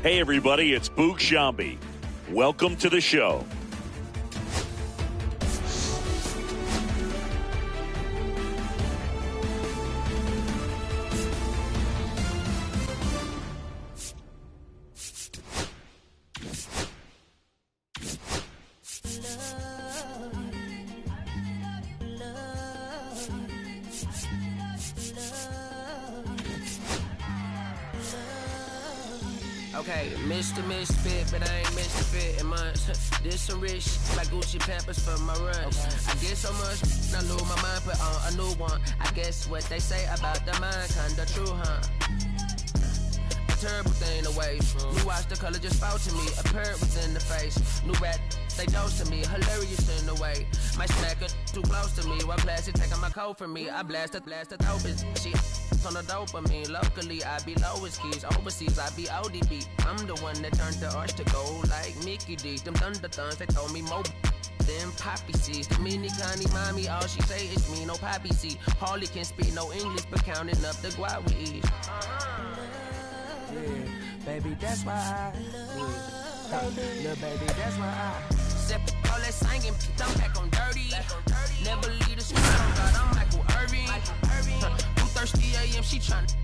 Hey everybody, it's Boog Shambi. Welcome to the show. Okay, Mr. Misfit, but I ain't Mr. Fit in months. This some rich like Gucci Pampers for my runs. I get so much, I lose my mind, put on a new one. I guess what they say about the mind, kinda true, huh? A terrible thing to waste. New watch, the color just fall to me. A parrot was in the face. New rat, they dose to me. Hilarious in the way. My smacker too close to me. While plastic taking my coat from me. I blast dope is shit. On the dopamine, locally I be lowest keys, overseas I be ODB. I'm the one that turned the arch to gold like Mickey D. Them thunder thuns, they told me more than poppy seeds. The mini Connie mommy, all she say is me, no poppy seed. Harley can speak no English, but counting up the guap with ease. Yeah, baby, that's why I little baby, that's why I step all that singing, I'm back on dirty. Never leave the squad on God, I'm Michael Irving. 2:30 a.m. she tryna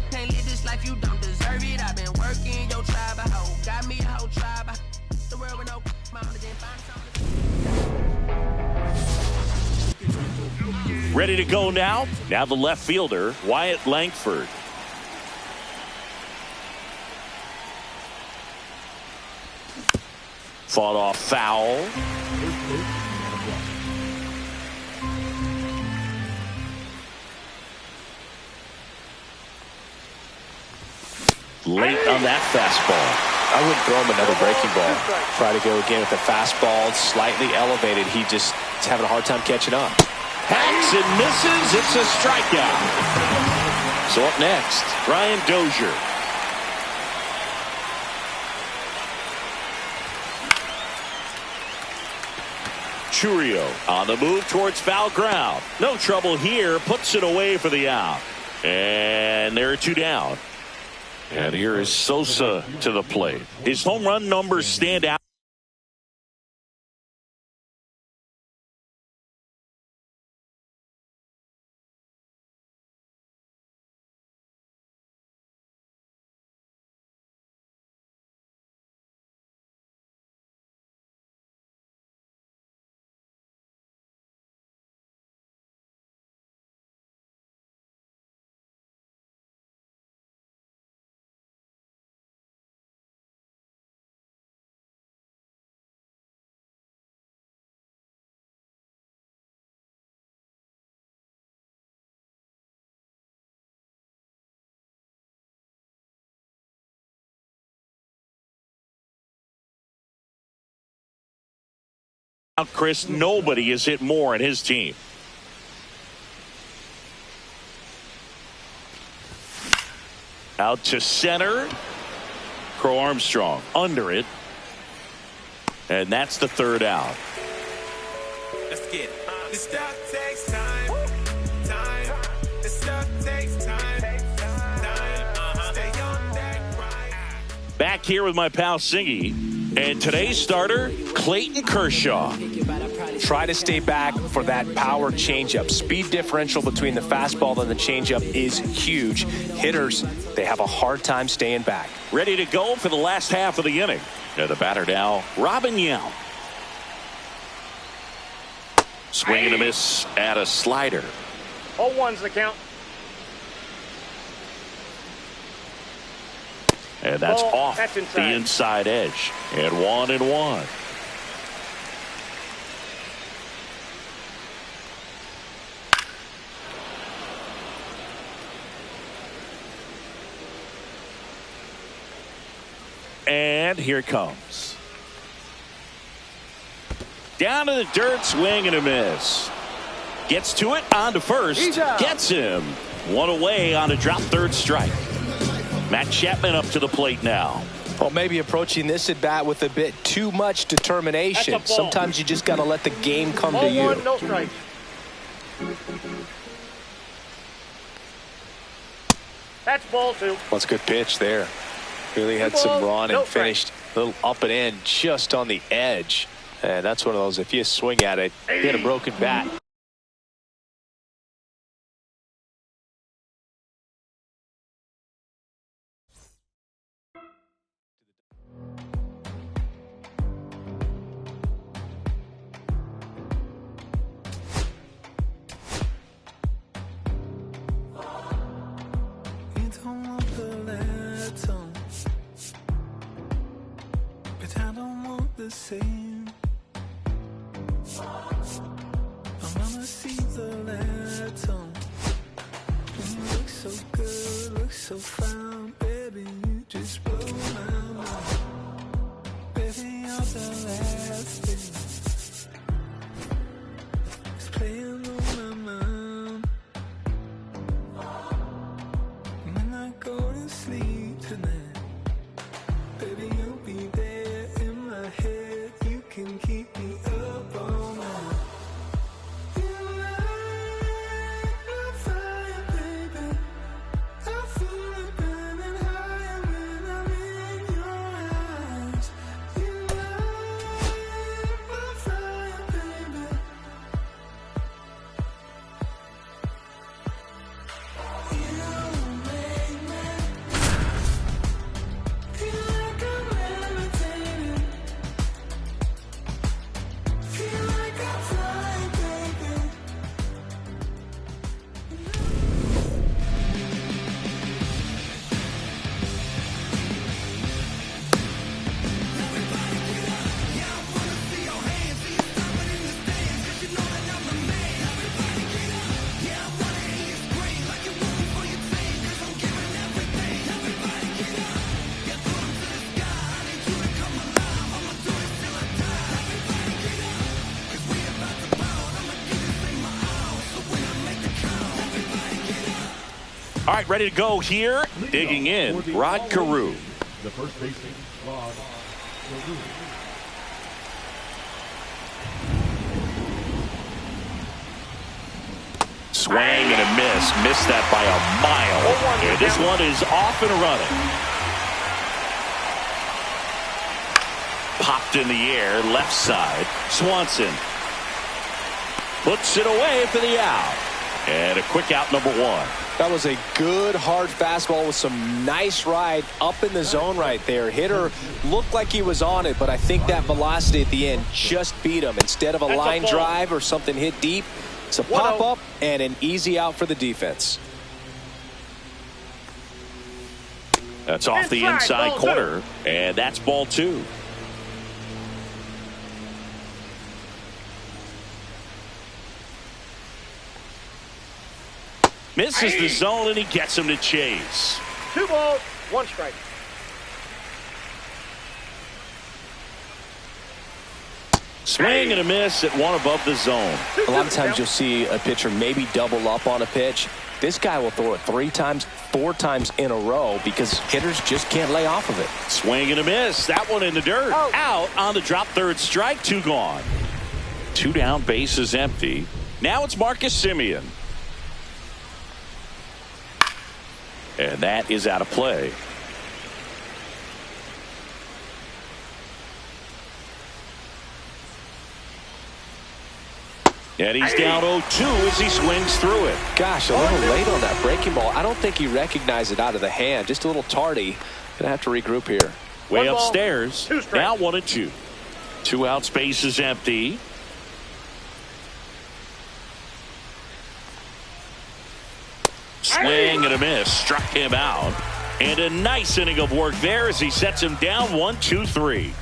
can't live this life, you don't deserve it. I've been working your tribe, a hoe got me a whole tribe. The world with no mouth, then find something. Ready to go now? Now the left fielder, Wyatt Langford. Fought off foul. Late on that fastball. I wouldn't throw him another breaking ball. Try to go again with the fastball, slightly elevated. He just is having a hard time catching up. Hacks and misses. It's a strikeout. So up next, Brian Dozier. Churio on the move towards foul ground. No trouble here. Puts it away for the out. And there are two down. And here is Sosa to the plate. His home run numbers stand out. Chris, nobody has hit more in his team. Out to center. Crow Armstrong under it. And that's the third out. Let's get it. This stuff takes time. This stuff takes time. Stay on that grind. Back here with my pal Singy. And today's starter, Clayton Kershaw. Try to stay back for that power changeup. Speed differential between the fastball and the changeup is huge. Hitters, they have a hard time staying back. Ready to go for the last half of the inning. And the batter now, Robin Yount. Swing and a miss at a slider. 0-1's the count. And that's Ball, off that's the inside edge. And 1-1. And here it comes. Down to the dirt, swing and a miss. Gets to it, on to first. Gets him. One away on a drop third strike. Matt Chapman up to the plate now. Well, maybe approaching this at bat with a bit too much determination. Sometimes you just got to let the game come to you. 0-1, no strikes. That's ball two. That's a good pitch there. Really had some run and finished a little up and in just on the edge. And that's one of those, if you swing at it, you hit a broken bat. The same. I wanna see the letter. You look so good, look so fine, baby. You just blow my mind. Baby, you're the last thing it's playing on my mind. When I go to sleep tonight, baby, you'll be there in my head. You can keep me up all night. You light my fire, baby. I feel it burning higher when I'm in your eyes. You light my fire, baby. You make me feel like I'm levitating. Feel like I'm flying, baby. All right, ready to go here. Digging in, Rod Carew. The first baseman, Rod Carew. Swing and a miss. Missed that by a mile. And this one is off and running. Popped in the air, left side. Swanson puts it away for the out. And a quick out, number one. That was a good hard fastball with some nice ride up in the zone right there. Hitter looked like he was on it, but I think that velocity at the end just beat him. Instead of a line drive or something hit deep, it's a pop up and an easy out for the defense. That's off the inside corner, and that's ball two. Misses the zone, and he gets him to chase. 2 balls, 1 strike. Swing and a miss at one above the zone. A lot of times you'll see a pitcher maybe double up on a pitch. This guy will throw it 3 times, 4 times in a row because hitters just can't lay off of it. Swing and a miss. That one in the dirt. Out on the drop, third strike, 2 gone. 2 down, base is empty. Now it's Marcus Semien. And that is out of play. And he's down 0-2 as he swings through it. Gosh, a little late on that breaking ball. I don't think he recognized it out of the hand. Just a little tardy. Gonna have to regroup here. Way upstairs. Now 1-2. 2 out, space is empty. Swing and a miss. Struck him out. And a nice inning of work there as he sets him down 1-2-3.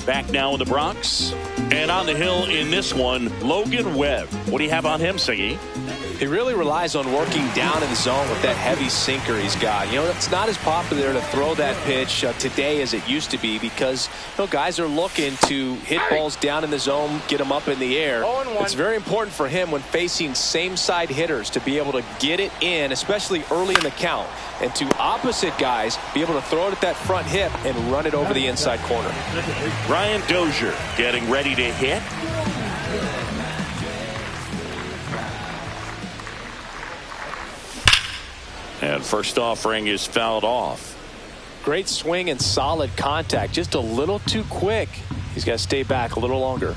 Back now in the Bronx. And on the hill in this one, Logan Webb. What do you have on him, Siggy? He really relies on working down in the zone with that heavy sinker he's got. You know, it's not as popular to throw that pitch today as it used to be because, you know, guys are looking to hit balls down in the zone, get them up in the air. It's very important for him when facing same side hitters to be able to get it in, especially early in the count, and to opposite guys be able to throw it at that front hip and run it over the inside corner. Ryan Dozier getting ready to hit. And first offering is fouled off. Great swing and solid contact. Just a little too quick. He's got to stay back a little longer.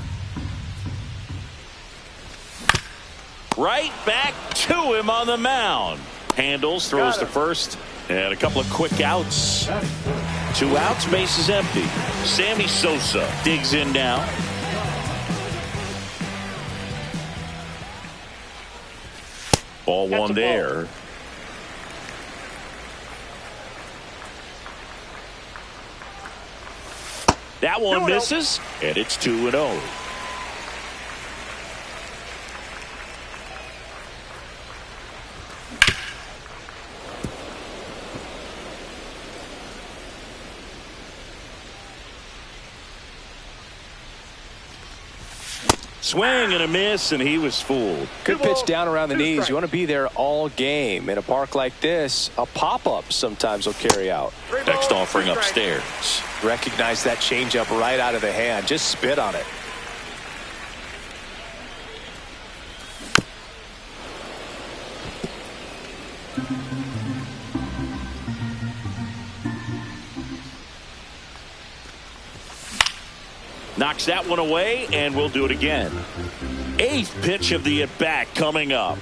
Right back to him on the mound. Handles, throws to first, and a couple of quick outs. 2 outs, base is empty. Sammy Sosa digs in now. Ball one there. That one misses, and it's 2-0. Swing and a miss, and he was fooled. Good pitch down around the knees. You want to be there all game. In a park like this, a pop-up sometimes will carry out. Next offering upstairs. Recognize that changeup right out of the hand. Just spit on it. Knocks that one away, and we'll do it again. 8th pitch of the at-bat coming up.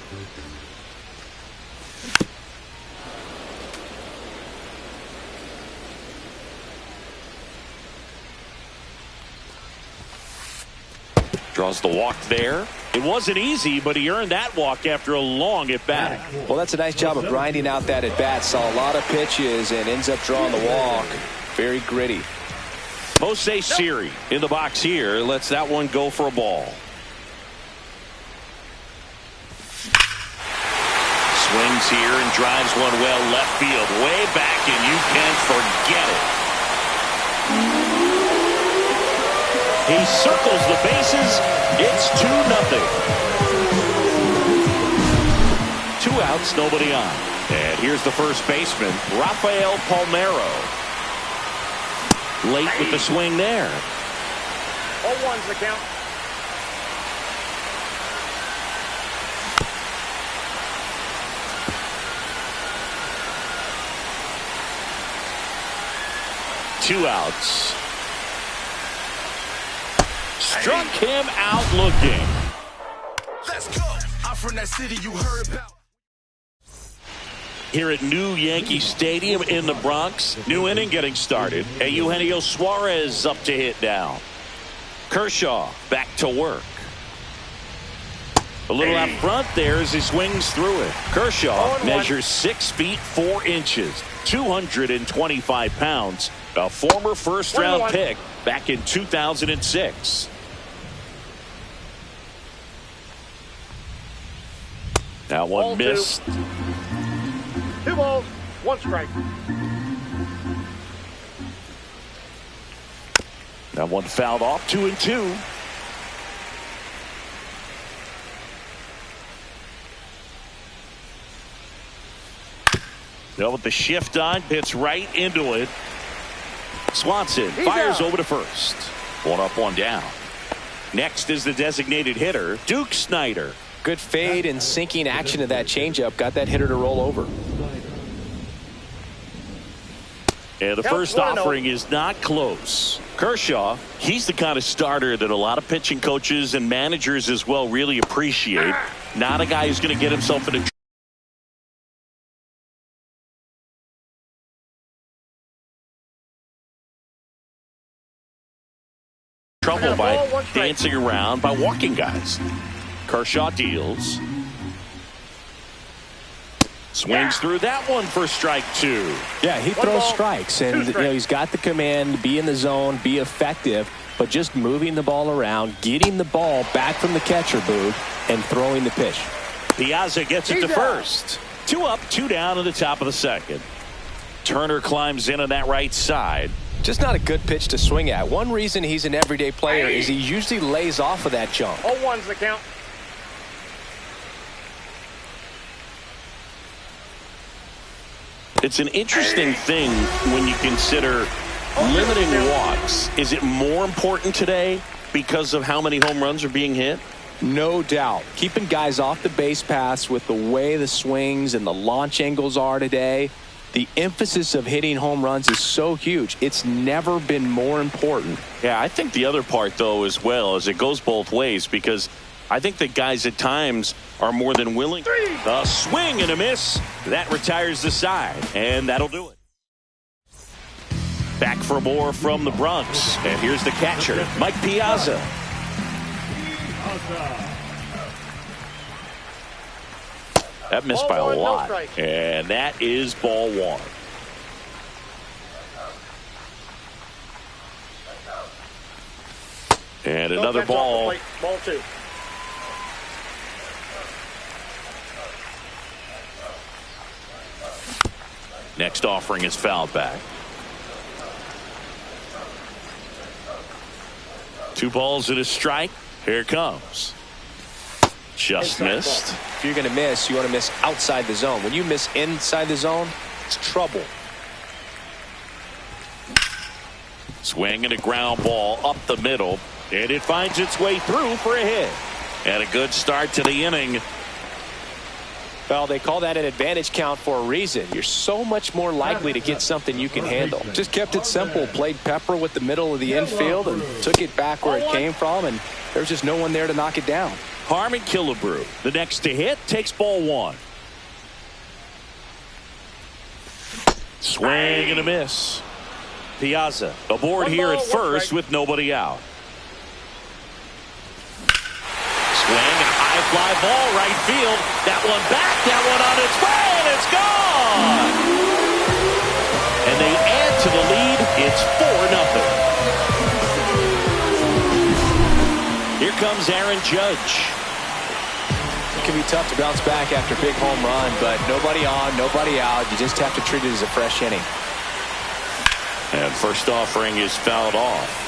Draws the walk there. It wasn't easy, but he earned that walk after a long at-bat. Well, that's a nice job of grinding out that at-bat. Saw a lot of pitches and ends up drawing the walk. Very gritty. Jose Siri in the box here. Lets that one go for a ball. Swings here and drives one well left field. Way back, and you can forget it. He circles the bases. It's 2-0. 2 outs, nobody on. And here's the first baseman, Rafael Palmeiro. Late with the swing there. 0-1's the count. Two outs. Struck him out looking. Let's go. I'm from that city you heard about. Here at New Yankee Stadium in the Bronx. New inning getting started. And Eugenio Suarez up to hit now. Kershaw back to work. A little out front there as he swings through it. Kershaw measures 6 feet 4 inches, 225 pounds. A former first-round pick back in 2006. That one missed. 2 balls, 1 strike. That one fouled off. 2-2. Now with the shift on, hits right into it. Swanson fires over to first. 1 up, 1 down. Next is the designated hitter, Duke Snider. Good fade and sinking action of that changeup. Got that hitter to roll over. And the first offering is not close. Kershaw, he's the kind of starter that a lot of pitching coaches and managers as well really appreciate. Not a guy who's going to get himself into trouble by dancing around, by walking guys. Kershaw deals. Swings through that one for strike 2. Yeah, he throws strikes, and he's got the command to be in the zone, be effective, but just moving the ball around, getting the ball back from the catcher booth, and throwing the pitch. Piazza gets it to first. 2 up, 2 down in the top of the second. Turner climbs in on that right side. Just not a good pitch to swing at. One reason he's an everyday player is he usually lays off of that jump. 0-1's the count. It's an interesting thing when you consider limiting walks. Is it more important today because of how many home runs are being hit? No doubt. Keeping guys off the base paths with the way the swings and the launch angles are today, the emphasis of hitting home runs is so huge. It's never been more important. Yeah, I think the other part, though, as well, is it goes both ways, because I think that guys at times are more than willing. A swing and a miss. That retires the side, and that'll do it. Back for more from the Bronx, and here's the catcher, Mike Piazza. That missed by a lot, and that is ball one. And another ball. Ball two. Next offering is fouled back. 2 balls and a strike. Here it comes. Just missed. If you're going to miss, you want to miss outside the zone. When you miss inside the zone, it's trouble. Swing and a ground ball up the middle, and it finds its way through for a hit. And a good start to the inning. Well, they call that an advantage count for a reason. You're so much more likely to get something you can handle. Just kept it simple. Played pepper with the middle of the infield and took it back where it came from, and there's just no one there to knock it down. Harmon Killebrew, the next to hit, takes ball one. Swing and a miss. Piazza aboard here at first with nobody out. Swing and high fly ball right field. That one back, that one on its way, and it's gone. And they add to the lead. It's 4-0. Here comes Aaron Judge. It can be tough to bounce back after a big home run, but nobody on, nobody out. You just have to treat it as a fresh inning. And first offering is fouled off.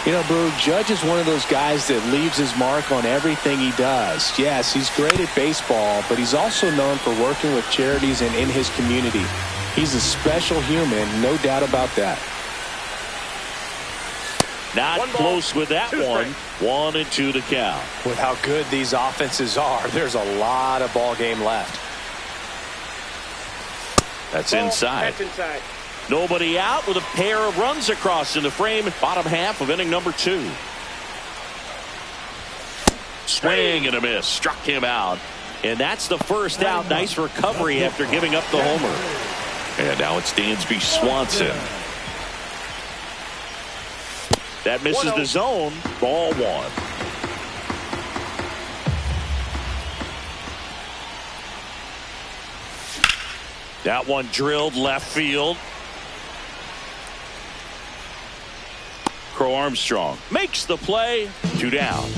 You know, Boo, Judge is one of those guys that leaves his mark on everything he does. Yes, he's great at baseball, but he's also known for working with charities and in his community. He's a special human, no doubt about that. Not close with that one. 1-2 to count. With how good these offenses are, there's a lot of ball game left. That's inside. That's inside. Nobody out with a pair of runs across in the frame. Bottom half of inning number 2. Swing and a miss. Struck him out. And that's the first out. Nice recovery after giving up the homer. And now it's Dansby Swanson. That misses the zone. Ball one. That one drilled left field. Crow Armstrong makes the play. 2 down.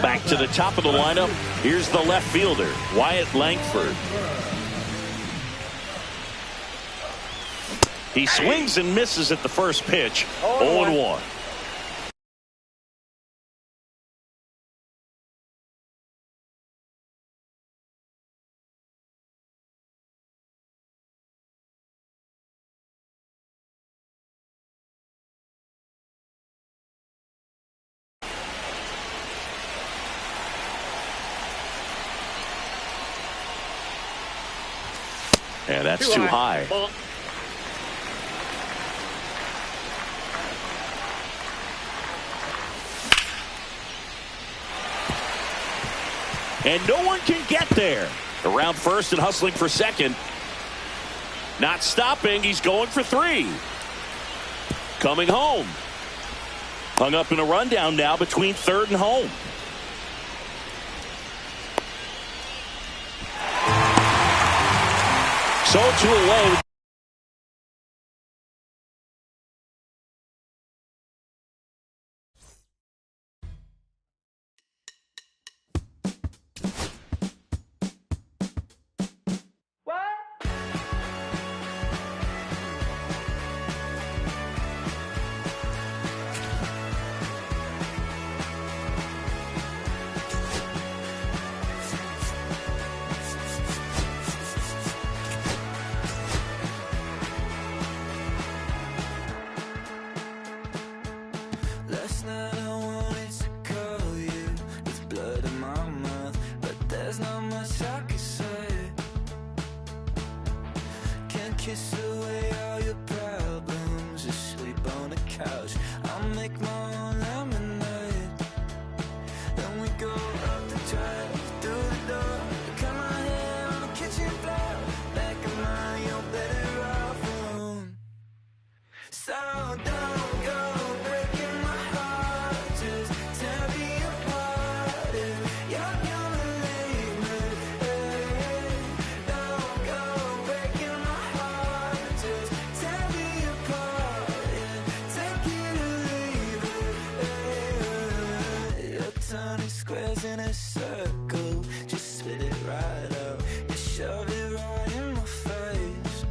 Back to the top of the lineup. Here's the left fielder, Wyatt Langford. He swings and misses at the first pitch. 0-1. And that's too high. And no one can get there. Around first and hustling for second. Not stopping. He's going for 3. Coming home. Hung up in a rundown now between third and home. So 2 away. kiss away all your problems, just sleep on the couch. I'll make my own lemonade. Then we go up the drive, through the door, cut my hair on the kitchen floor. Back of mine, you're better off alone. So don't go breaking my heart, just tear me apart if you're gonna leave me. Don't go breaking my heart, just tear me apart, yeah. Take it or leave it. You're turning squares in a circle, just spit it right out. You shove it right in my face.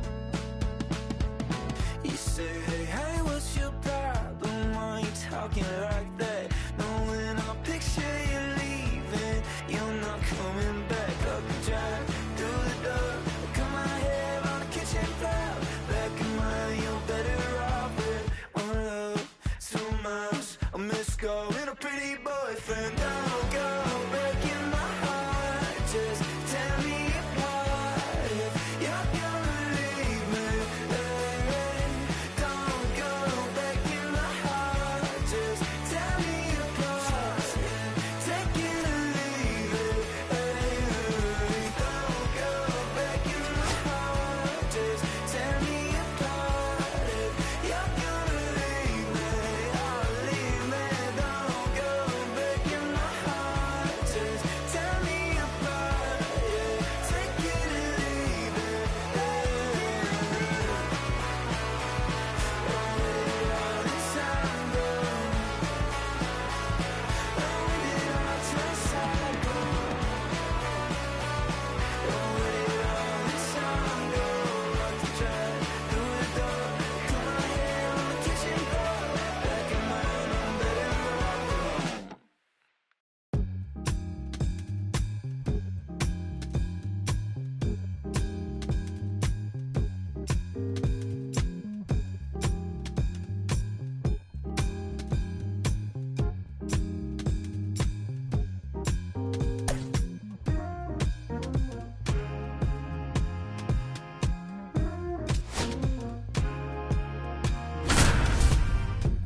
You say, hey, hey, what's your problem? Why you talking like that? Knowing I'll picture you leaving, you're not coming back. Up the drive, through the door, cut my hair on the kitchen floor. Back in mine, you're better off with one love, 2 miles, a missed call, and a pretty boyfriend. Don't go breaking my heart, just tear me apart if you're gonna leave me. Don't go breaking my heart, just tear me apart, yeah. Take it or leave it. Don't go breaking my heart, just tear me apart if you're gonna leave me. Oh, leave me. Don't go breaking my heart, just tear me apart, yeah. Take it or leave it.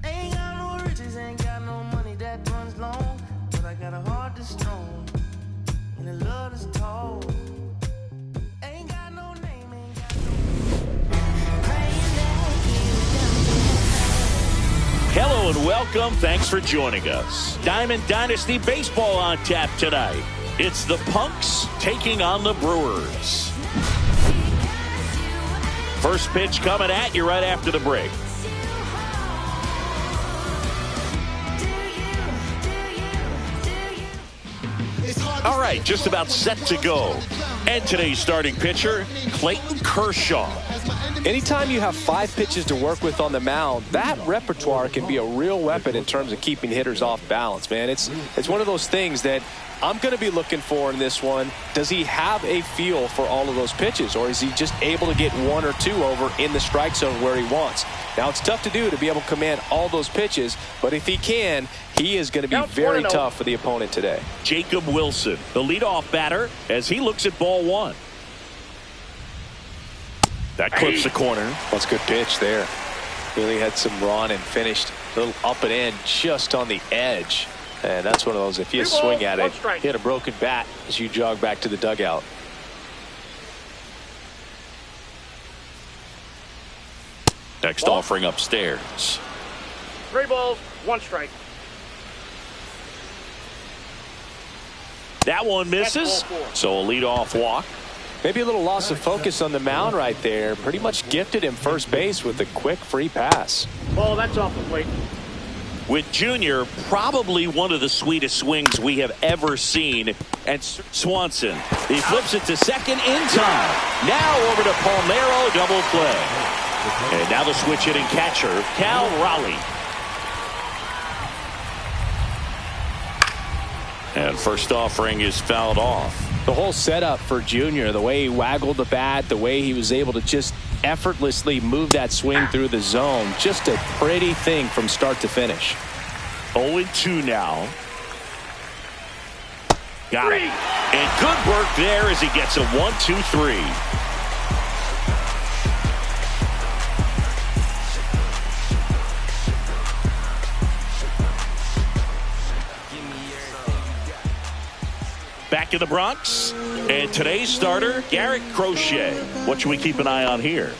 Ain't got no riches, ain't got no money that runs long, but I got a heart that's strong and a love that's tall. Ain't got no name, ain't got no. Hello and welcome. Thanks for joining us. Diamond Dynasty Baseball on tap tonight. It's the Punks taking on the Brewers. First pitch coming at you right after the break. All right, just about set to go. And today's starting pitcher, Clayton Kershaw. Anytime you have 5 pitches to work with on the mound, that repertoire can be a real weapon in terms of keeping hitters off balance, man. It's one of those things that I'm going to be looking for in this one. Does he have a feel for all of those pitches, or is he just able to get 1 or 2 over in the strike zone where he wants? Now, it's tough to do to be able to command all those pitches, but if he can, he is going to be very tough for the opponent today. Jacob Wilson, the leadoff batter, as he looks at ball 1. That clips the corner. That's a good pitch there. Really had some run and finished a little up and in just on the edge. And that's one of those, if you swing at it, hit a broken bat as you jog back to the dugout. Next offering upstairs. 3 balls, 1 strike. That one misses, so a leadoff walk. Maybe a little loss of focus on the mound right there. Pretty much gifted him first base with a quick free pass. Ball, that's off the plate. With Junior, probably one of the sweetest swings we have ever seen. And Swanson, he flips it to second in time. Now over to Palmeiro, double play. And now the switch hitting catcher, Cal Raleigh. And first offering is fouled off. The whole setup for Junior, the way he waggled the bat, the way he was able to just effortlessly move that swing through the zone, just a pretty thing from start to finish. 0-2 now. Got it. And good work there as he gets a 1-2-3. Back in the Bronx. And today's starter, Garrett Crochet. What should we keep an eye on here?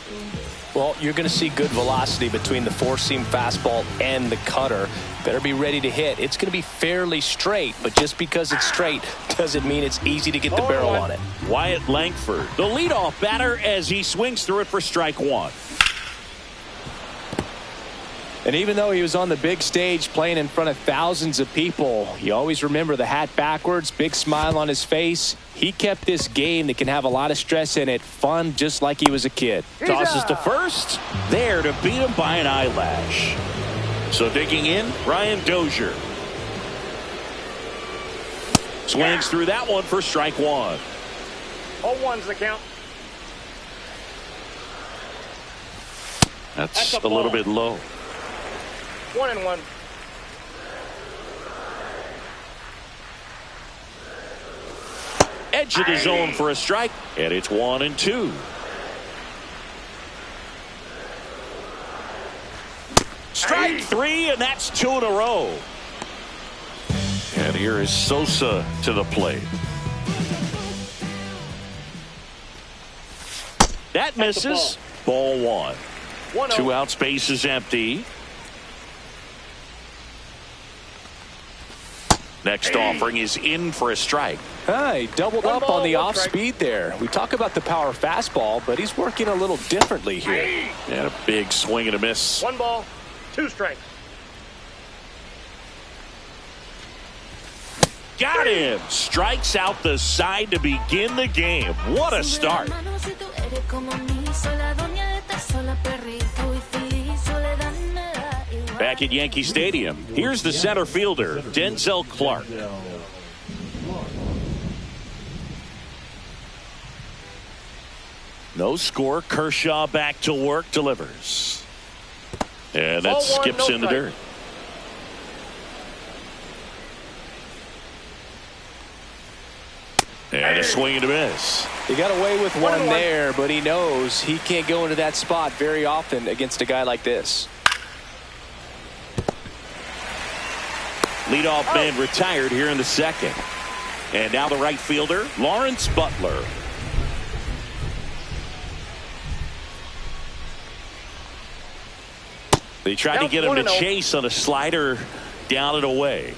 Well, you're going to see good velocity between the four-seam fastball and the cutter. Better be ready to hit. It's going to be fairly straight, but just because it's straight doesn't mean it's easy to get the barrel on it. Wyatt Langford, the leadoff batter, as he swings through it for strike one. And even though he was on the big stage playing in front of thousands of people, you always remember the hat backwards, big smile on his face. He kept this game that can have a lot of stress in it fun, just like he was a kid. Tosses to first, there to beat him by an eyelash. So digging in, Ryan Dozier. Swings through that one for strike one. 0-1's the count. That's a little bit low. 1-1. Edge of the zone for a strike, and it's 1-2. Strike three, and that's 2 in a row. And here is Sosa to the plate. That misses. Ball one. 1-0. 2 out, space is empty. Next offering is in for a strike. He doubled One up ball, on the one off strike. speed there. We talk about the power fastball, but he's working a little differently here. And a big swing and a miss. 1 ball, 2 strikes. Got him. Strikes out the side to begin the game. What a start. Back at Yankee Stadium, here's the center fielder, Denzel Clark. No score. Kershaw back to work, delivers. And that skips in the dirt. And a swing and a miss. He got away with one there, but he knows he can't go into that spot very often against a guy like this. Leadoff man retired here in the second. And now the right fielder, Lawrence Butler. They tried to get him to chase on a slider down and away.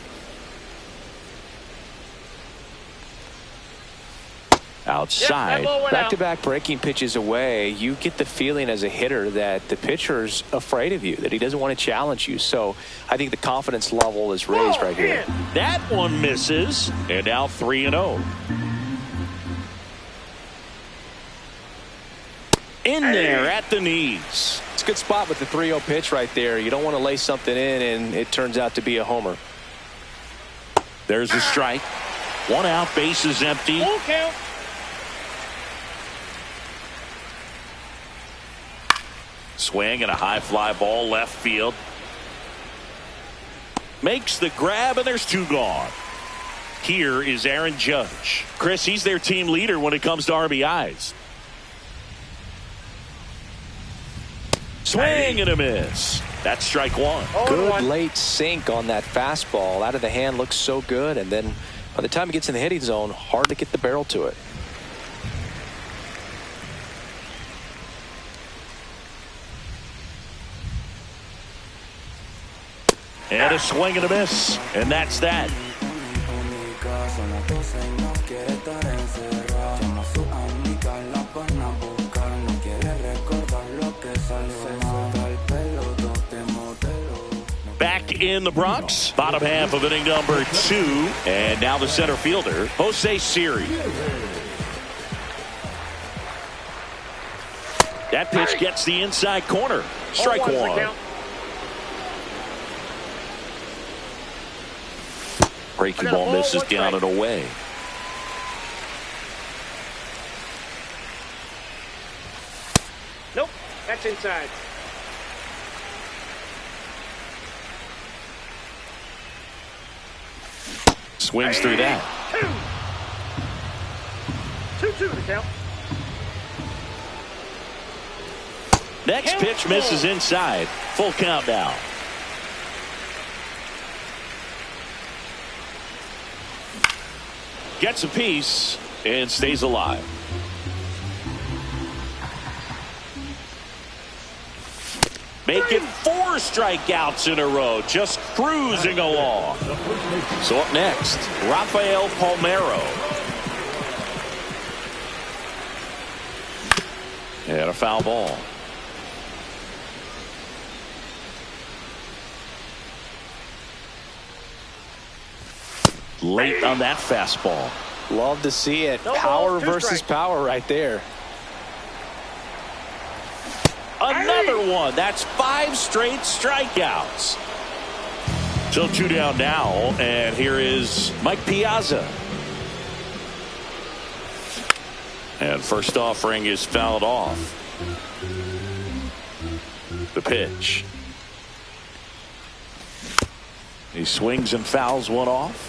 Outside. Back-to-back breaking pitches away, you get the feeling as a hitter that the pitcher's afraid of you, that he doesn't want to challenge you. So I think the confidence level is raised right here. That one misses, and now 3-0. In there at the knees. It's a good spot with the 3-0 pitch right there. You don't want to lay something in, and it turns out to be a homer. There's a strike. 1 out, base is empty. Full count. Swing and a high fly ball left field. Makes the grab, and there's 2 gone. Here is Aaron Judge. Chris, he's their team leader when it comes to RBIs. Swing and a miss. That's strike one. Good late sink on that fastball. Out of the hand, looks so good, and then by the time it gets in the hitting zone, hard to get the barrel to it. And a swing and a miss. And that's that. Back in the Bronx, bottom half of inning number 2. And now the center fielder, Jose Siri. That pitch gets the inside corner. Strike one. Breaking ball misses down and away. Nope, that's inside. Swings through that. 2-2 the count. Next pitch misses inside. Full count now. gets a piece and stays alive. Making 4 strikeouts in a row, just cruising along. So up next, Rafael Palmeiro. And a foul ball. Late on that fastball. Love to see it. No Power balls, 2 versus strikes. power right there. Another one. That's 5 straight strikeouts. So 2 down now, and here is Mike Piazza. And first offering is fouled off. The pitch. He swings and fouls one off.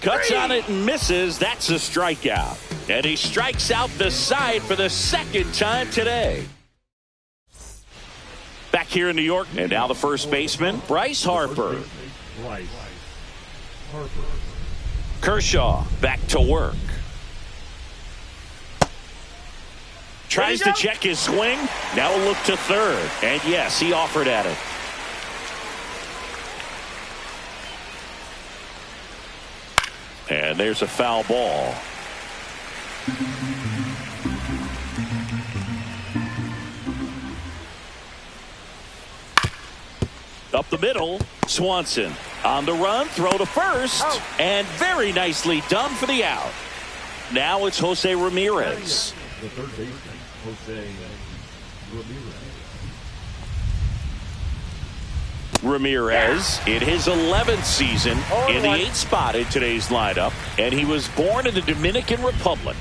Cuts on it and misses. That's a strikeout. And he strikes out the side for the 2nd time today. Back here in New York, and now the first baseman, Bryce Harper. Bryce Harper. Kershaw back to work. Tries to check his swing. Now a look to third. And yes, he offered at it. And there's a foul ball. Up the middle, Swanson on the run, throw to first, and very nicely done for the out. Now it's Jose Ramirez. The third baseman, Jose Ramirez. Ramirez in his 11th season in the 8th spot in today's lineup, and he was born in the Dominican Republic.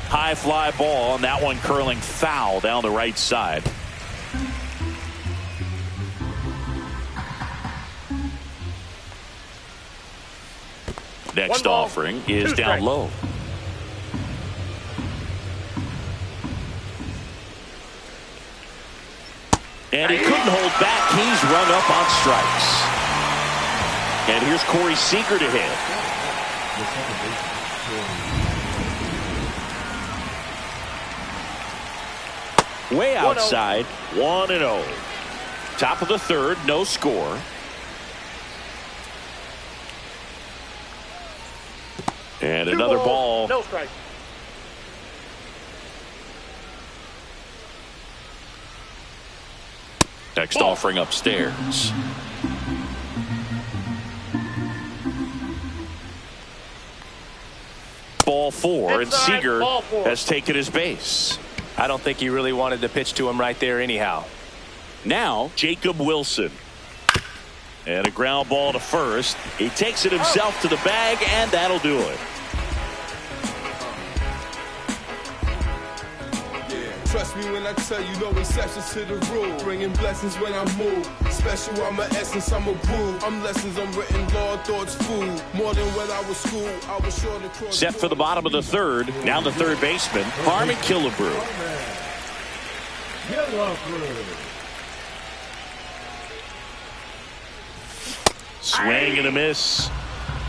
High fly ball, and that one curling foul down the right side. Next offering is down low. And he couldn't hold back. He's run up on strikes. And here's Corey Seager to hit. Way outside, 1-0. Top of the 3rd, no score. And another ball. No strike. Next offering upstairs. Ball 4, and Seager has taken his base. I don't think he really wanted to pitch to him right there anyhow. Now Jacob Wilson. And a ground ball to first. He takes it himself to the bag, and that'll do it. Trust me when I tell you, no exceptions to the rule. Bringing blessings when I move. Special, I'm an essence, I'm a groove. I'm lessons, I'm written law, thoughts, food. More than when I was school, I was sure to cross. Set for the bottom of the 3rd. Now the 3rd baseman, Harmon Killebrew. Swing and a miss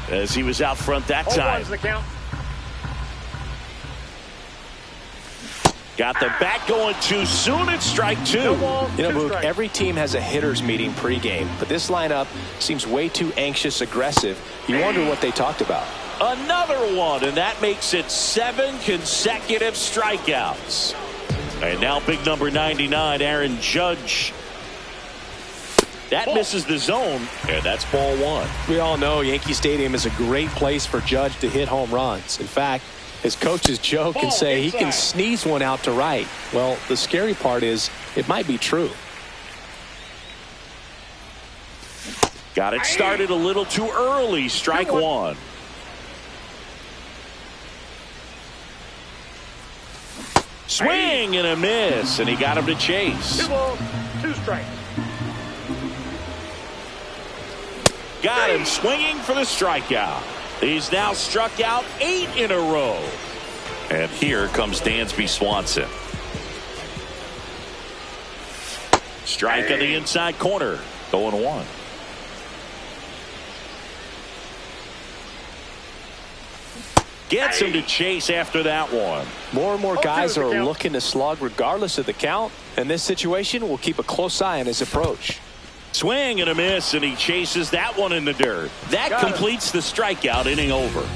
as he was out front that time. The count. Got the bat going too soon. It's strike 2. You know, Mook, every team has a hitters meeting pregame, but this lineup seems way too anxious, aggressive. You wonder what they talked about. Another one, and that makes it 7 consecutive strikeouts. And now big number 99, Aaron Judge. That misses the zone, and that's ball 1. We all know Yankee Stadium is a great place for Judge to hit home runs. In fact, his coaches joke and say he can sneeze one out to right. Well, the scary part is it might be true. Got it started a little too early. Strike 1. Swing and a miss, and he got him to chase. 2 balls, 2 strikes. Got him swinging for the strikeout. He's now struck out 8 in a row. And here comes Dansby Swanson. Strike on the inside corner. 0-1. Gets him to chase after that one. More and more guys are looking to slug regardless of the count. In this situation, we'll keep a close eye on his approach. Swing and a miss, and he chases that one in the dirt. That completes the strikeout, inning over.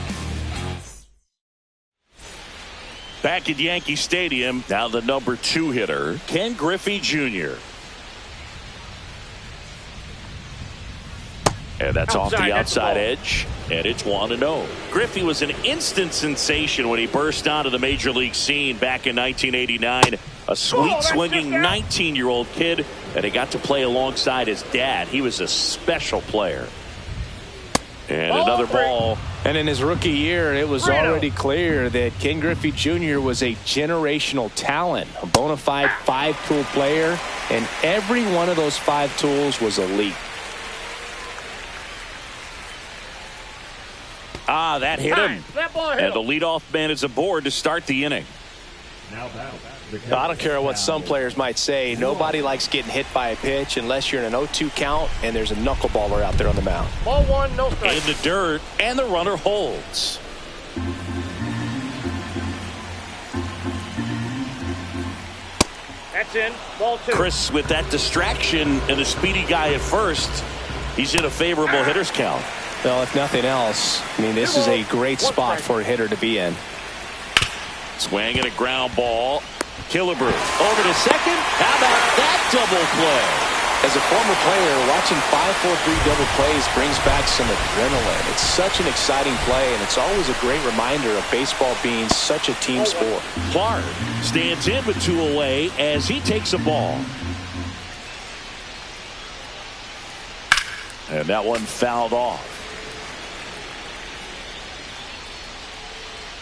Back at Yankee Stadium, now the number 2 hitter, Ken Griffey Jr. And that's off the outside edge, and it's 1-0. Griffey was an instant sensation when he burst onto the major league scene back in 1989. A sweet swinging 19-year-old kid, and he got to play alongside his dad. He was a special player. And another ball. And in his rookie year, it was already clear that Ken Griffey Jr. was a generational talent, a bona fide 5-tool player, and every one of those 5 tools was elite. That hit him. And the leadoff man is aboard to start the inning. I don't care what some players might say. Nobody likes getting hit by a pitch unless you're in an 0-2 count and there's a knuckleballer out there on the mound. Ball 1, no strike. In the dirt, and the runner holds. That's in. Ball 2. Chris, with that distraction and a speedy guy at first, he's in a favorable hitter's count. Well, if nothing else, I mean, this is a great spot for a hitter to be in. Swing and a ground ball. Killebrew over to second. How about that double play? As a former player, watching 5-4-3 double plays brings back some adrenaline. It's such an exciting play, and it's always a great reminder of baseball being such a team sport. Clark stands in with 2 away as he takes a ball. And that one fouled off.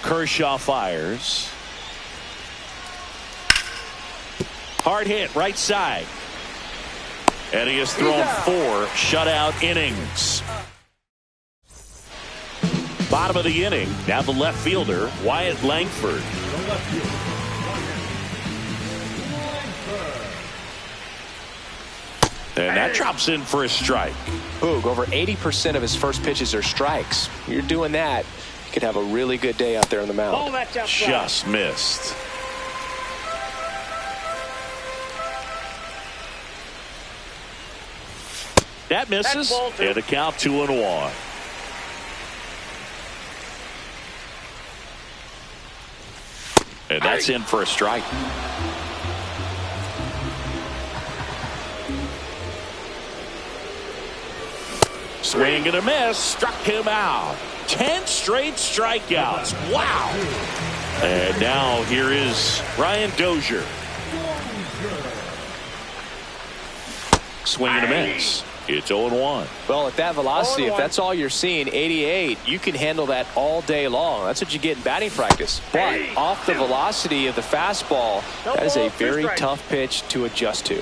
Kershaw fires. Hard hit right side. And he has thrown 4 shutout innings. Bottom of the inning. Now the left fielder, Wyatt Langford. And that drops in for a strike. Boog, over 80% of his first pitches are strikes. You're doing that, you could have a really good day out there on the mound. Just missed. That misses, and the count 2-1. And that's in for a strike. Swing and a miss, struck him out. 10 straight strikeouts. Wow. And now here is Ryan Dozier. Swing and a miss. It's 0-1. Well, at that velocity, if that's all you're seeing, 88, you can handle that all day long. That's what you get in batting practice. But off the velocity of the fastball, that is a very tough pitch to adjust to.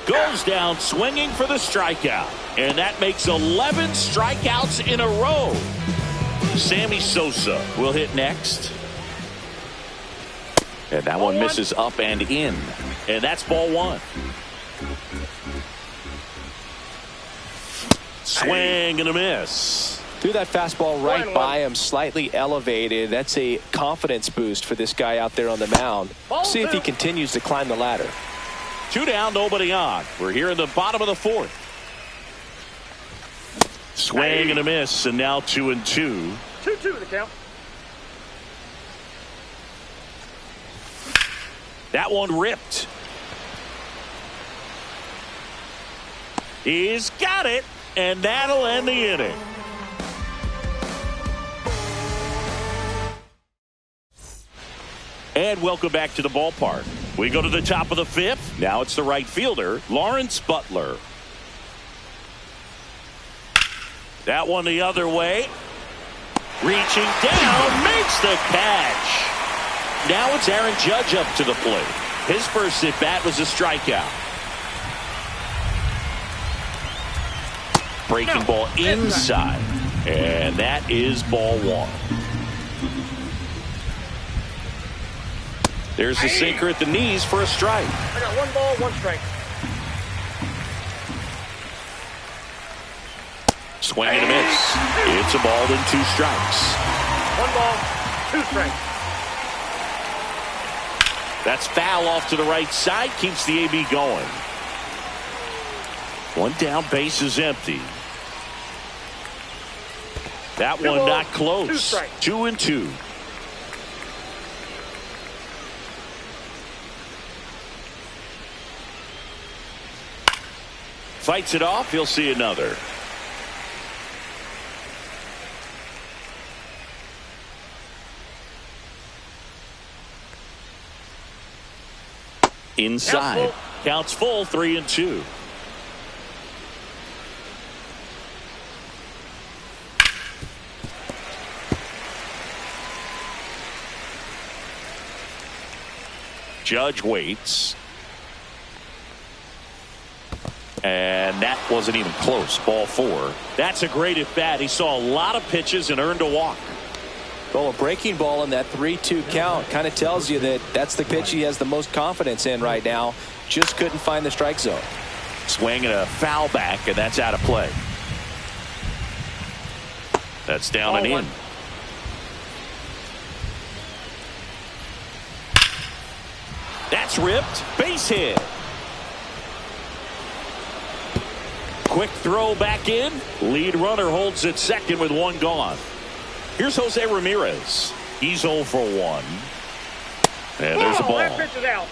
Goes down swinging for the strikeout. And that makes 11 strikeouts in a row. Sammy Sosa will hit next. And that one misses up and in. And that's ball 1. Swing and a miss. Threw that fastball right by him, slightly elevated. That's a confidence boost for this guy out there on the mound. See if he continues to climb the ladder. 2 down, nobody on. We're here in the bottom of the 4th. Swing and a miss, and now 2-2. 2-2 the count. That one ripped. He's got it, and that'll end the inning. And welcome back to the ballpark. We go to the top of the 5th. Now it's the right fielder, Lawrence Butler. That one the other way. Reaching down, makes the catch. Now it's Aaron Judge up to the plate. His first at bat was a strikeout. Breaking ball inside. And that is ball 1. There's the sinker at the knees for a strike. I got 1 ball, 1 strike. Swing and a miss. It's a ball and 2 strikes. 1 ball, 2 strikes. That's foul off to the right side. Keeps the AB going. 1 down, base is empty. That 2 one balls, not 2 close. strikes. 2-2. Fights it off. He'll see another. Inside. Counts full. 3-2. Judge waits. And that wasn't even close. Ball 4. That's a great at bat. He saw a lot of pitches and earned a walk. Well, a breaking ball in that 3-2 count kind of tells you that that's the pitch he has the most confidence in right now. Just couldn't find the strike zone. Swing and a foul back, and that's out of play. That's down and in. That's ripped. Base hit. Quick throw back in. Lead runner holds at second with 1 gone. Here's Jose Ramirez. He's 0 for 1. And there's a ball. That pitch is out.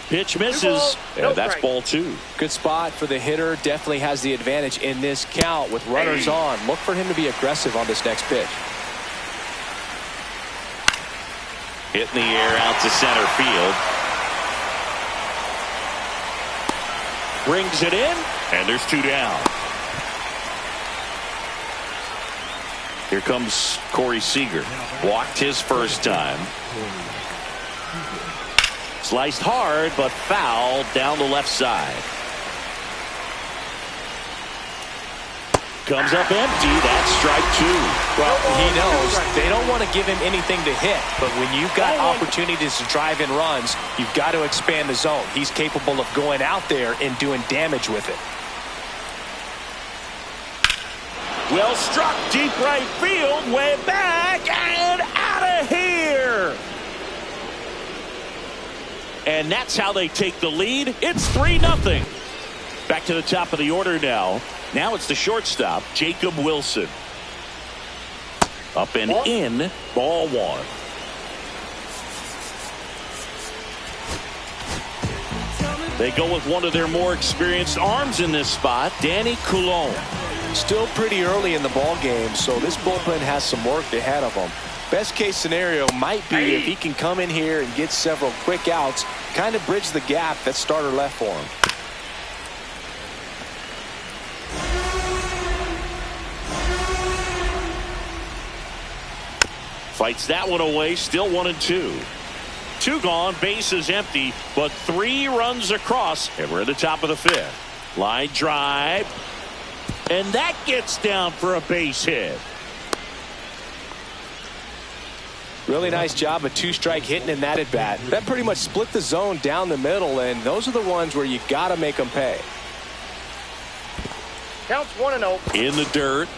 Pitch misses. balls, no And that's strike. ball 2. Good spot for the hitter. Definitely has the advantage in this count with runners on. Look for him to be aggressive on this next pitch. Hit in the air out to center field. Brings it in. And there's 2 down. Here comes Corey Seager. Walked his first time. Sliced hard, but foul down the left side. Comes up empty. That's strike 2. Well, he knows they don't want to give him anything to hit, but when you've got opportunities to drive in runs, you've got to expand the zone. He's capable of going out there and doing damage with it. Well struck, deep right field, way back and out of here. And that's how they take the lead. It's 3-0. Back to the top of the order now. Now it's the shortstop, Jacob Wilson. Up and in, ball 1. They go with one of their more experienced arms in this spot, Danny Coulombe. Still pretty early in the ball game, so this bullpen has some work ahead of them. Best case scenario might be if he can come in here and get several quick outs, kind of bridge the gap that starter left for him. Fights that one away, still 1-2. 2 gone, base is empty, but 3 runs across, and we're at the top of the 5th. Line drive, and that gets down for a base hit. Really nice job of 2-strike hitting in that at bat. That pretty much split the zone down the middle, and those are the ones where you got to make them pay. Counts 1-0. In the dirt.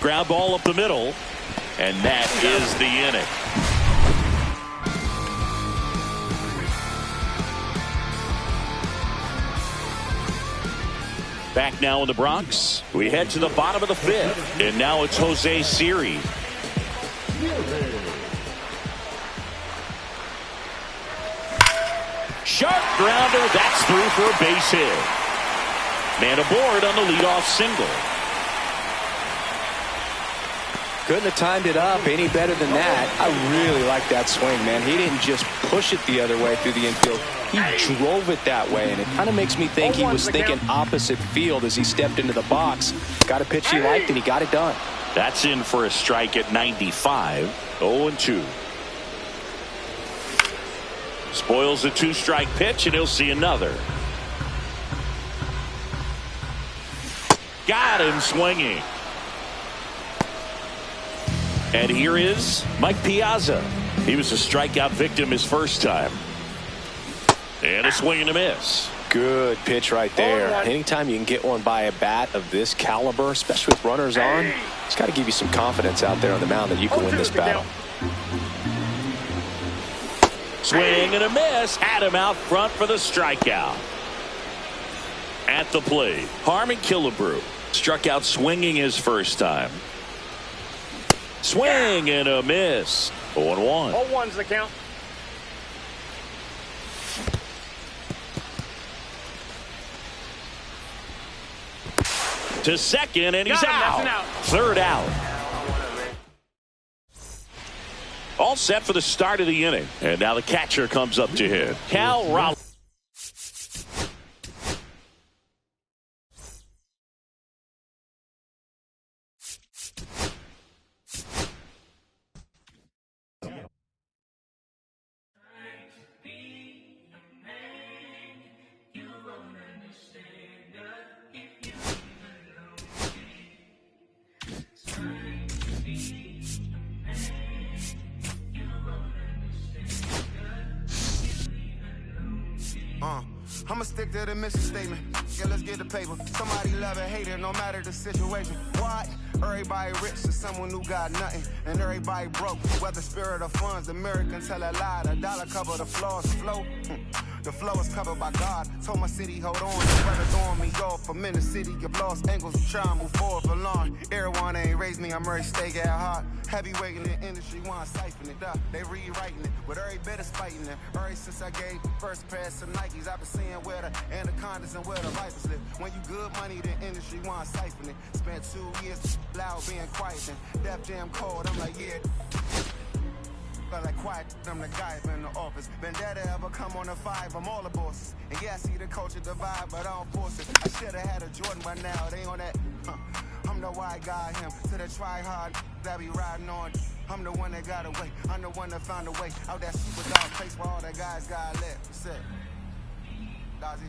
Ground ball up the middle, and that is the inning. Back now in the Bronx. We head to the bottom of the 5th, and now it's Jose Siri. Sharp grounder, that's through for a base hit. Man aboard on the leadoff single. Couldn't have timed it up any better than that. I really like that swing, man. He didn't just push it the other way through the infield. He drove it that way, and it kind of makes me think he was thinking opposite field as he stepped into the box. Got a pitch he liked, and he got it done. That's in for a strike at 95. 0-2. Spoils a 2-strike pitch, and he'll see another. Got him swinging. And here is Mike Piazza. He was a strikeout victim his first time. And a swing and a miss. Good pitch right there. Anytime you can get one by a bat of this caliber, especially with runners on, it's got to give you some confidence out there on the mound that you can win this battle. Swing and a miss. Had him out front for the strikeout. At the plate, Harmon Killebrew struck out swinging his first time. Swing and a miss. 0-1. 0-1's the count. To second, and he's Got him. out. That's an out. Third out. All set for the start of the inning. And now the catcher comes up to hit. Cal Raleigh. I'ma stick to the mission statement. Yeah, let's get the paper. Somebody love it, hate it, no matter the situation. Why? Everybody rich is someone who got nothing, and everybody broke. Whether spirit or funds, the American tell a lie. The dollar cover the flaws, flow. The flow is covered by God. Told my city, hold on, the weather throwing me off. I'm in the city, get lost angles, try to move forward for long. Everyone ain't raised me, I'm ready to stay at heart. Heavyweight in the industry, want to siphon it up. They rewriting it, but every bit is fighting it. Ever since I gave first pass to Nikes, I've been seeing where the anacondas and where the vipers live. When you good money, the industry want to siphon it. Spent 2 years loud being quiet and Def Jam cold, I'm like, yeah. But like quiet, I'm the guy in the office. Vendetta ever come on the 5, I'm all the bosses. And yeah, I see the culture divide, but I don't force it. I should've had a Jordan by now, they on that. I'm the white guy, him, to the try hard that be riding on. I'm the one that got away, I'm the one that found a way out that super dark place where all the guys got left. That's it. That's it.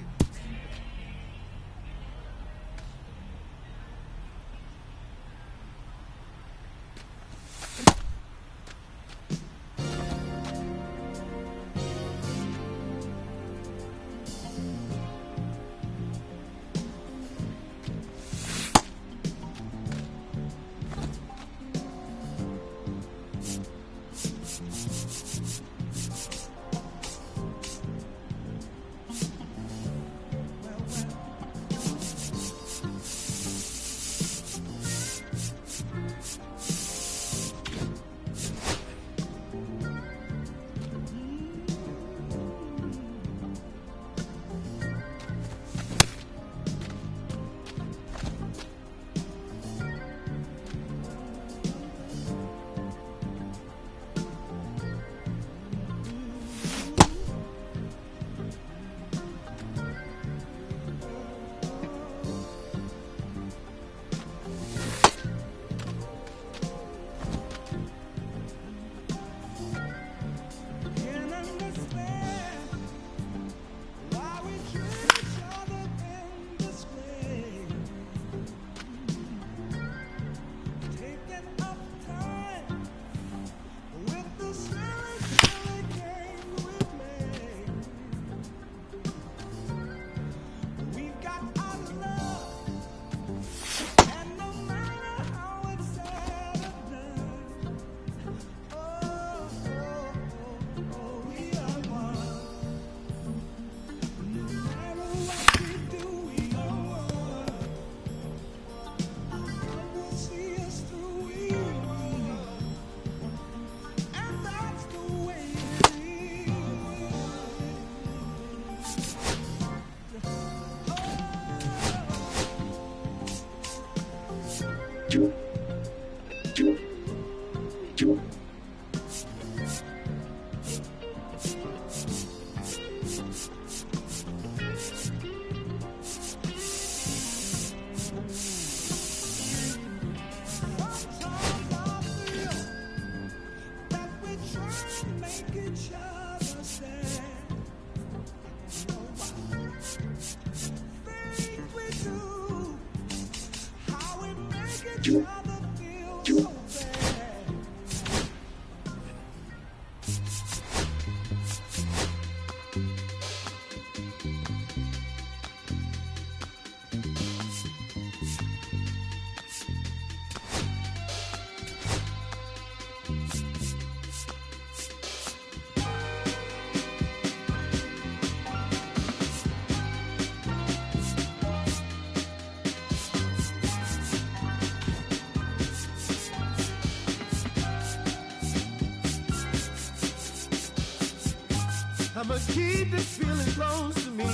I'ma keep this feeling close to me,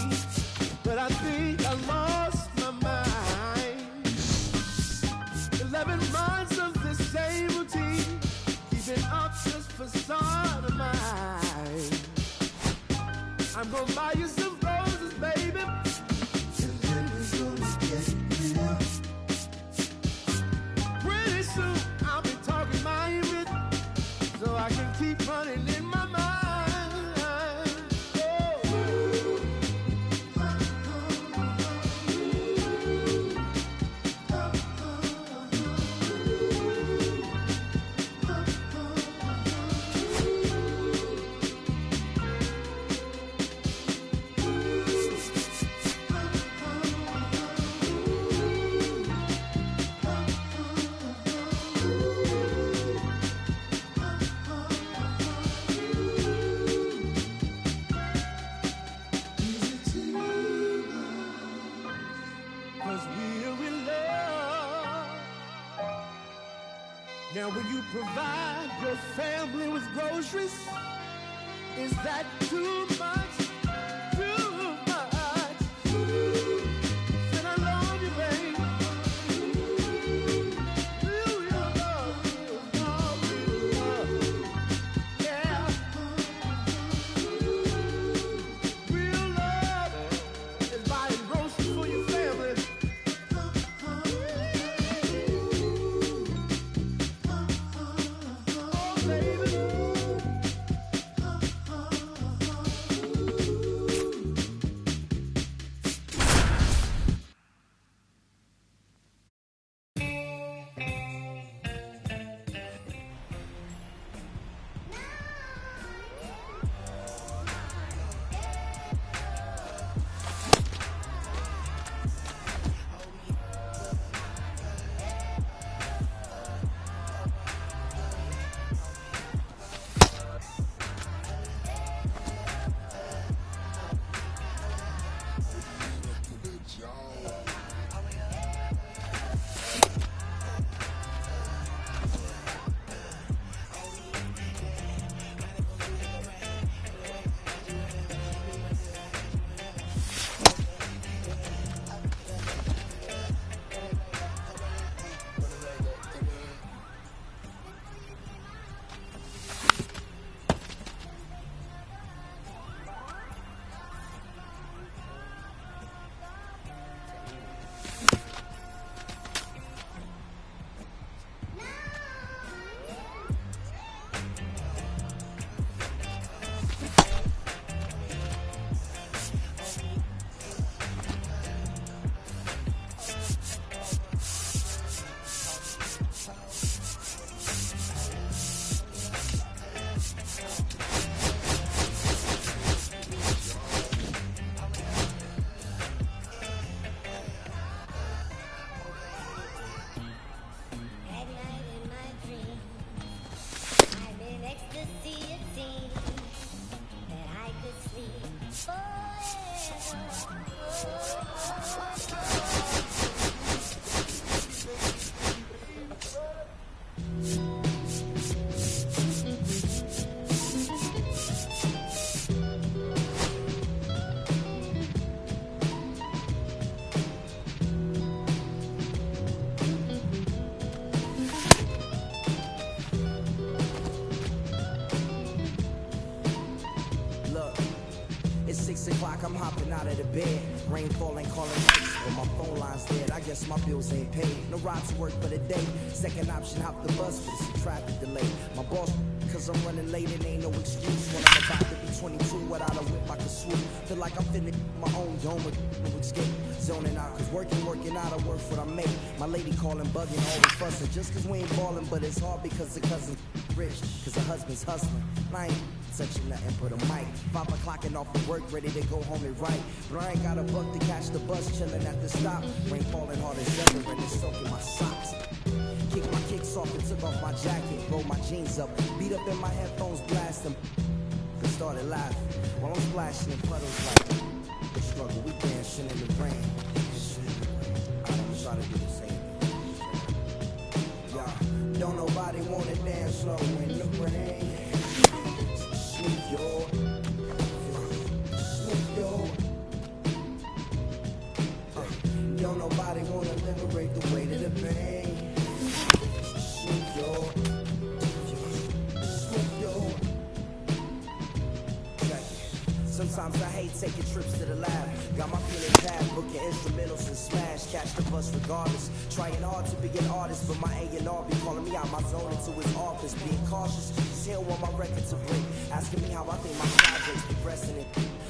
but I think I lost my mind. 11 months of this same routine, keeping up this facade of mine. I'm gonna buy you some roses, baby, and then we're gonna get real. Pretty soon I'll be talking my image, so I can keep running in my mind. Now when you provide your family with groceries, is that too much? Too much? Said I love you, babe. Real love, real love. Yeah. Real love is buying groceries for your family. Look, it's 6 o'clock, I'm hopping out of the bed. Rain falling, calling nights, but my phone line's dead. I guess my bills ain't paid. No ride to work for the day. Second option, hop the bus, but it's a traffic delay. My boss, cause I'm running late, it ain't no excuse. When I'm about to be 22, without a whip, I can swoop. Feel like I'm finna my own dome with no escape. Zoning out, cause working out, I work what I make. My lady calling, bugging, always fussing. Just cause we ain't ballin', but it's hard because the cousin rich. Cause the husband's hustling. I ain't touching nothing but a mic. 5 o'clock and off of work, ready to go home and write. But I ain't got a buck to catch the bus, chillin' at the stop. Rain falling hard as ever, and it's soaking my socks. Kicked my kicks off and took off my jacket. Rolled my jeans up, beat up in my headphones, blast them. They started laughing while I'm splashing in puddles like the struggle. We dancing in the rain. I don't try to do the same. Yeah, don't nobody wanna dance slow in the rain. Snoop yo, Snoop yo. Don't nobody wanna liberate the weight of the pain. Snoop yo, Snoop yo. Sometimes I hate taking trips to the lab. Got my feelings bad, booking instrumentals and smash. Catch the bus regardless. Trying hard to be an artist, but my A&R be calling me out my zone into his office. Being cautious, cause he don't want my record to break. Asking me how I think my project's progressing it.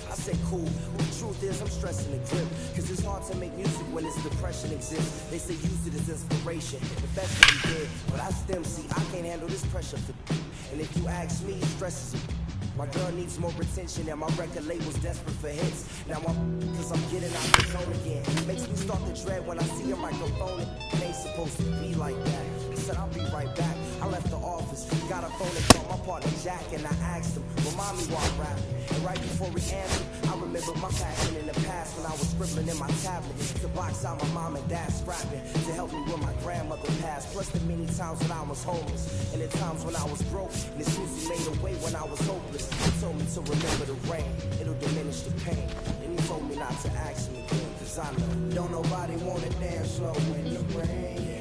I say cool, but the truth is I'm stressing the grip. Cause it's hard to make music when this depression exists. They say use it as inspiration, the best that we did. But I still see I can't handle this pressure for. And if you ask me, stress is a. My girl needs more attention and my record label's desperate for hits. Now cause I'm getting out the zone again. Makes me start to dread when I see a microphone. It ain't supposed to be like that. I said I'll be right back. I left the office, got a phone and called my partner Jack, and I asked him, remind me while I'm rapping. And right before he answered, I remembered my passion in the past when I was scribbling in my tablet to box out my mom and dad scrapping to help me when my grandmother passed. Plus the many times when I was homeless and the times when I was broke. And it's music made a way when I was hopeless. He told me to remember the rain, it'll diminish the pain. And he told me not to ask him again, cause I know don't nobody wanna dance slow in the rain.